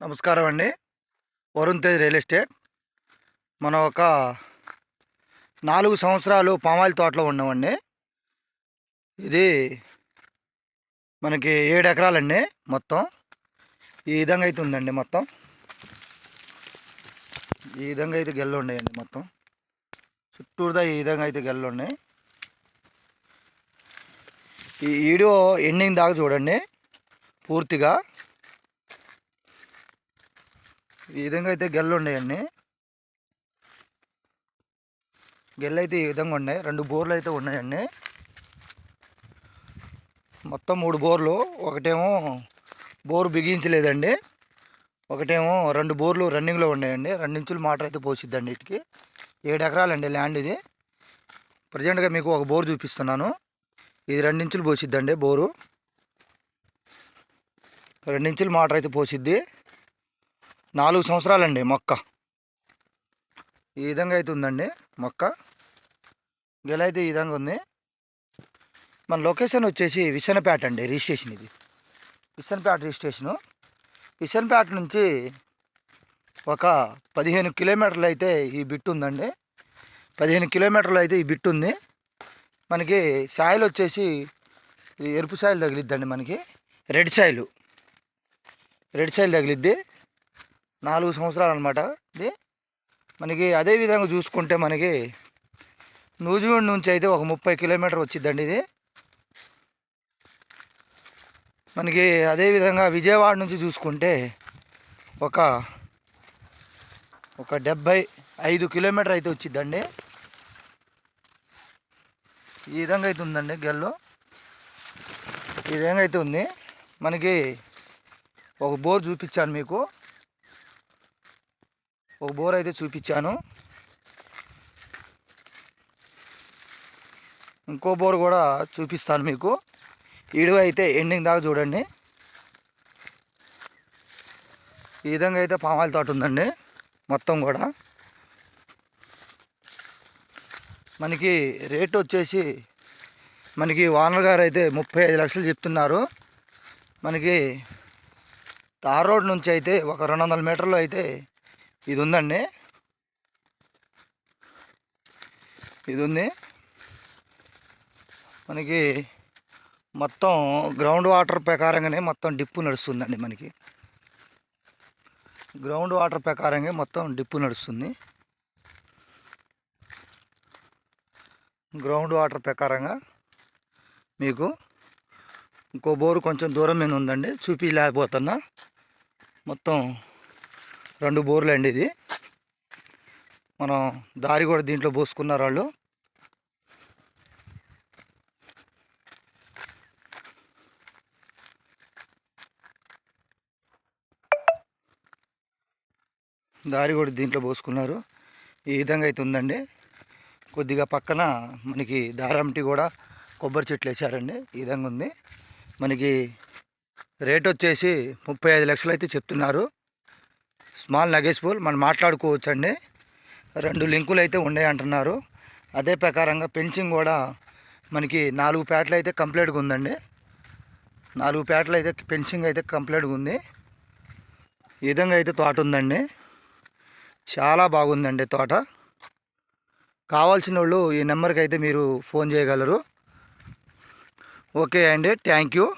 నమస్కారం అండి. Varun Tej real estate. మనం ఒక 4 సంవత్సరాలు పామాయిల్ తోటలో ఉన్నామండి. ఇది మనకి 7 ఎకరాలండి. మొత్తం ఈ విధంగా అయితే ఉందండి. మొత్తం ఈ విధంగా అయితే గెల్లు ఉన్నాయండి. మొత్తం చుట్టూరుదా ఈ విధంగా అయితే గెల్లు ఉన్నాయి. ఈ వీడియో ఎండింగ్ దాకా చూడండి పూర్తిగా. ఈ విధంగా అయితే గెల్లు ఉన్నాయండి. గెల్లు అయితే ఈ విధంగా ఉన్నాయి. 2 బోర్లు అయితే ఉన్నాయండి. మొత్తం 3 బోర్లు. ఒకటేమో బోరు బిగించలేదండి. ఒకటేమో 2 బోర్లు రన్నింగ్లో ఉన్నాయండి. 2 ఇంచుల మోటార్ అయితే పోసిద్దండి. వీటికి 7 ఎకరాలండి ల్యాండ్ ఇది. ప్రజెంట్గా మీకు ఒక బోరు చూపిస్తున్నాను. ఇది 2 ఇంచులు పోసిద్దండి బోరు. 2 ఇంచుల మోటార్ అయితే పోసిద్ది. 4 సంవత్సరాలండి మొక్క. ఈ విధంగా అయితే ఉందండి మొక్క. గెల అయితే ఈ విధంగా ఉంది. మన లొకేషన్ వచ్చేసి విసనపేట అండి. రిజిస్ట్రేషన్ ఇది విసనపేట రిజిస్ట్రేషను. విసనపేట నుంచి ఒక 15 కిలోమీటర్లు అయితే ఈ బిట్ ఉందండి. 15 కిలోమీటర్లు అయితే ఈ బిట్ ఉంది. మనకి సాయిల్ వచ్చేసి ఎరుపు సాయిల్ తగిలిద్దండి. మనకి రెడ్ సాయిల్ తగిలిద్ది. 4 సంవత్సరాలు అనమాట ఇది. మనకి అదే విధంగా చూసుకుంటే మనకి నూజివీడు నుంచి అయితే ఒక 30 కిలోమీటర్ వచ్చిద్దండి ఇది. మనకి అదేవిధంగా విజయవాడ నుంచి చూసుకుంటే ఒక 75 కిలోమీటర్ అయితే వచ్చిద్దండి. ఈ విధంగా అయితే ఉందండి గెల్లు. ఈ విధంగా అయితే ఉంది. మనకి ఒక బోర్ చూపించాను మీకు. ఒక బోర్ అయితే చూపించాను. ఇంకో బోర్ కూడా చూపిస్తాను మీకు. వీడియో అయితే ఎండింగ్ దాకా చూడండి. ఈ విధంగా అయితే పామాయిల్ తోట ఉందండి మొత్తం కూడా. మనకి రేట్ వచ్చేసి మనకి ఓనర్ గారు అయితే 35 లక్షలు చెప్తున్నారు. మనకి తార్ రోడ్ నుంచి అయితే ఒక 200 మీటర్లు అయితే ఇది ఉందండి. ఇది ఉంది. మనకి మొత్తం గ్రౌండ్ వాటర్ ప్రకారంగానే మొత్తం డిప్పు నడుస్తుందండి. మనకి గ్రౌండ్ వాటర్ ప్రకారంగా మొత్తం డిప్పు నడుస్తుంది. గ్రౌండ్ వాటర్ ప్రకారంగా మీకు ఇంకో బోరు కొంచెం దూరం మీద ఉందండి. చూపించలేకపోతున్నా. మొత్తం 2 బోర్లు అండి ఇది. మనం దారి కూడా దీంట్లో పోసుకున్నారు వాళ్ళు. దారి కూడా దీంట్లో పోసుకున్నారు. ఈ విధంగా అయితే ఉందండి. కొద్దిగా పక్కన మనకి దారంటి కూడా కొబ్బరి చెట్లు వేసారండి. ఈ విధంగా ఉంది. మనకి రేట్ వచ్చేసి 35 లక్షలు అయితే చెప్తున్నారు. స్మాల్ నెగోషియబుల్ మనం మాట్లాడుకోవచ్చు అండి. 2 లింకులు అయితే ఉన్నాయి అంటున్నారు. అదే ప్రకారంగా పెన్సింగ్ కూడా మనకి 4 పేటలు అయితే కంప్లీట్గా ఉందండి. 4 పేటలు అయితే పెన్సింగ్ అయితే కంప్లీట్గా ఉంది. ఈ విధంగా అయితే తోట ఉందండి. చాలా బాగుందండి తోట. కావాల్సిన వాళ్ళు ఈ నెంబర్కి అయితే మీరు ఫోన్ చేయగలరు. ఓకే అండి, థ్యాంక్ యూ.